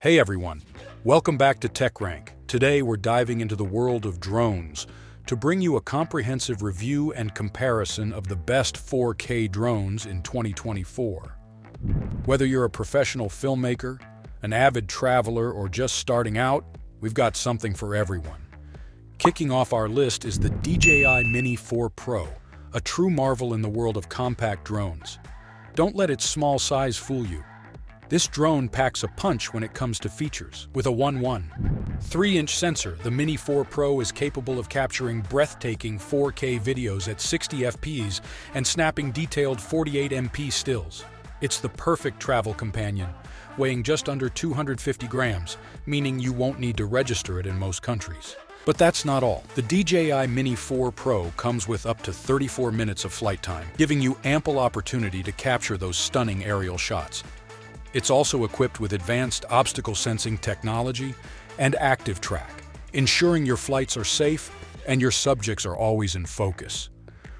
Hey everyone, welcome back to TechRank. Today we're diving into the world of drones to bring you a comprehensive review and comparison of the best 4K drones in 2024. Whether you're a professional filmmaker, an avid traveler, or just starting out, we've got something for everyone. Kicking off our list is the DJI Mini 4 Pro, a true marvel in the world of compact drones. Don't let its small size fool you. This drone packs a punch when it comes to features. With a 3-inch sensor, the Mini 4 Pro is capable of capturing breathtaking 4K videos at 60 fps and snapping detailed 48 MP stills. It's the perfect travel companion, weighing just under 250 grams, meaning you won't need to register it in most countries. But that's not all. The DJI Mini 4 Pro comes with up to 34 minutes of flight time, giving you ample opportunity to capture those stunning aerial shots. It's also equipped with advanced obstacle sensing technology and active track, ensuring your flights are safe and your subjects are always in focus.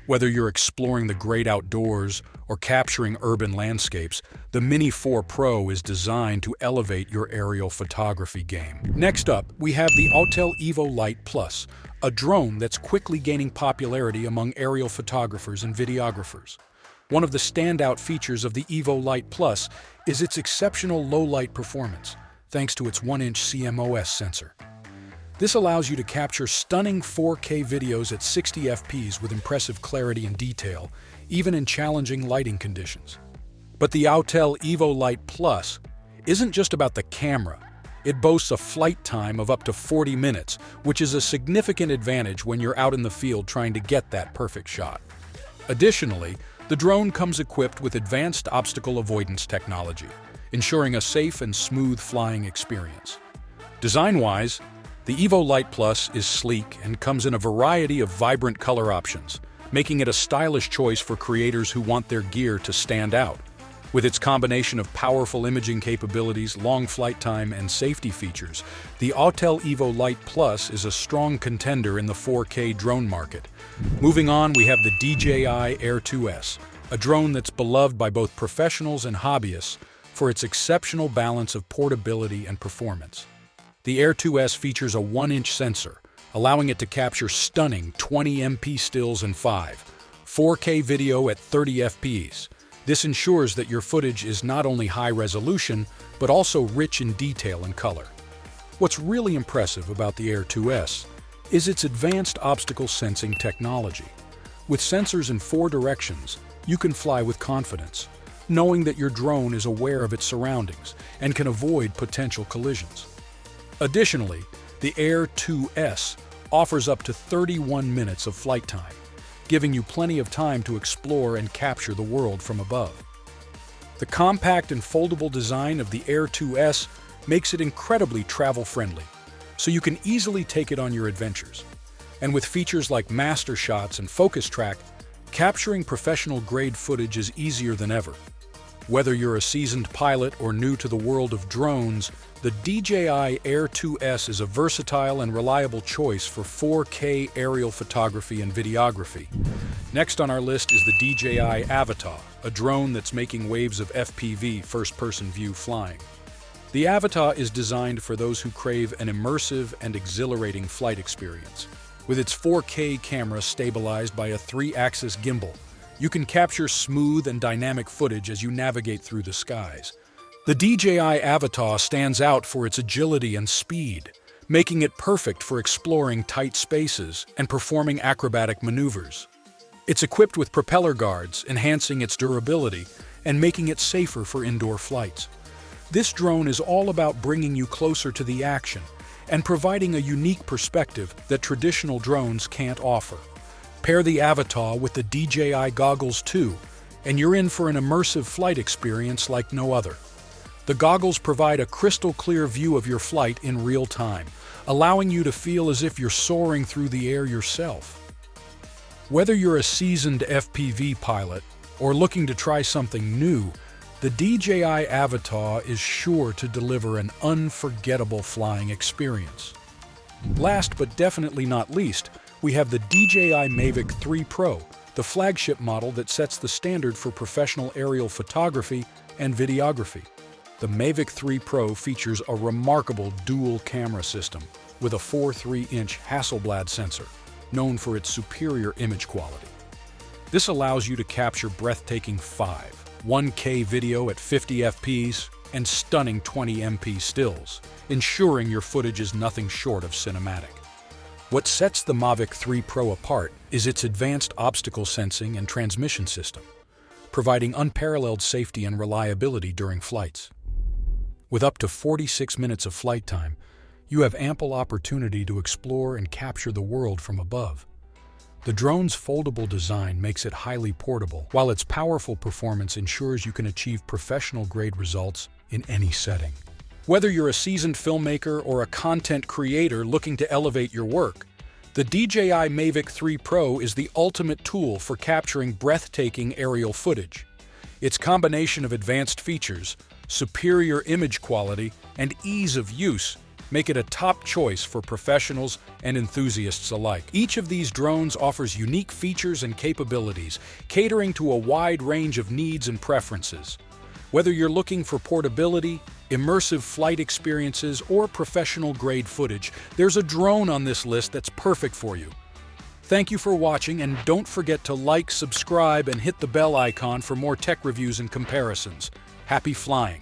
Whether you're exploring the great outdoors or capturing urban landscapes, the Mini 4 Pro is designed to elevate your aerial photography game. Next up, we have the Alteryx Evo Lite Plus, a drone that's quickly gaining popularity among aerial photographers and videographers. One of the standout features of the Evo Lite Plus is its exceptional low-light performance, thanks to its 1-inch CMOS sensor. This allows you to capture stunning 4K videos at 60 fps with impressive clarity and detail, even in challenging lighting conditions. But the Alteryx Evo Lite Plus isn't just about the camera. It boasts a flight time of up to 40 minutes, which is a significant advantage when you're out in the field trying to get that perfect shot. Additionally, the drone comes equipped with advanced obstacle avoidance technology, ensuring a safe and smooth flying experience. Design-wise, the Evo Lite Plus is sleek and comes in a variety of vibrant color options, making it a stylish choice for creators who want their gear to stand out. With its combination of powerful imaging capabilities, long flight time, and safety features, the Alteryx Evo Lite Plus is a strong contender in the 4K drone market. Moving on, we have the DJI Air 2S, a drone that's beloved by both professionals and hobbyists for its exceptional balance of portability and performance. The Air 2S features a 1-inch sensor, allowing it to capture stunning 20 MP stills and 4K video at 30 fps. This ensures that your footage is not only high resolution, but also rich in detail and color. What's really impressive about the Air 2S is its advanced obstacle sensing technology. With sensors in 4 directions, you can fly with confidence, knowing that your drone is aware of its surroundings and can avoid potential collisions. Additionally, the Air 2S offers up to 31 minutes of flight time, giving you plenty of time to explore and capture the world from above. The compact and foldable design of the Air 2S makes it incredibly travel-friendly, so you can easily take it on your adventures. And with features like master shots and focus track, capturing professional-grade footage is easier than ever. Whether you're a seasoned pilot or new to the world of drones, the DJI Air 2S is a versatile and reliable choice for 4K aerial photography and videography. Next on our list is the DJI Avatar, a drone that's making waves of FPV first-person view flying. The Avatar is designed for those who crave an immersive and exhilarating flight experience. With its 4K camera stabilized by a 3-axis gimbal, you can capture smooth and dynamic footage as you navigate through the skies. The DJI Avatar stands out for its agility and speed, making it perfect for exploring tight spaces and performing acrobatic maneuvers. It's equipped with propeller guards, enhancing its durability and making it safer for indoor flights. This drone is all about bringing you closer to the action and providing a unique perspective that traditional drones can't offer. Pair the Avatar with the DJI goggles too, and you're in for an immersive flight experience like no other. The goggles provide a crystal-clear view of your flight in real time, allowing you to feel as if you're soaring through the air yourself. Whether you're a seasoned FPV pilot or looking to try something new, the DJI Avatar is sure to deliver an unforgettable flying experience. Last but definitely not least, we have the DJI Mavic 3 Pro, the flagship model that sets the standard for professional aerial photography and videography. The Mavic 3 Pro features a remarkable dual camera system with a 4.3-inch Hasselblad sensor, known for its superior image quality. This allows you to capture breathtaking 1K video at 50 fps and stunning 20 MP stills, ensuring your footage is nothing short of cinematic. What sets the Mavic 3 Pro apart is its advanced obstacle sensing and transmission system, providing unparalleled safety and reliability during flights. With up to 46 minutes of flight time, you have ample opportunity to explore and capture the world from above. The drone's foldable design makes it highly portable, while its powerful performance ensures you can achieve professional-grade results in any setting. Whether you're a seasoned filmmaker or a content creator looking to elevate your work, the DJI Mavic 3 Pro is the ultimate tool for capturing breathtaking aerial footage. Its combination of advanced features, superior image quality, and ease of use make it a top choice for professionals and enthusiasts alike. Each of these drones offers unique features and capabilities, catering to a wide range of needs and preferences. Whether you're looking for portability, immersive flight experiences, or professional-grade footage, there's a drone on this list that's perfect for you. Thank you for watching, and don't forget to like, subscribe, and hit the bell icon for more tech reviews and comparisons. Happy flying!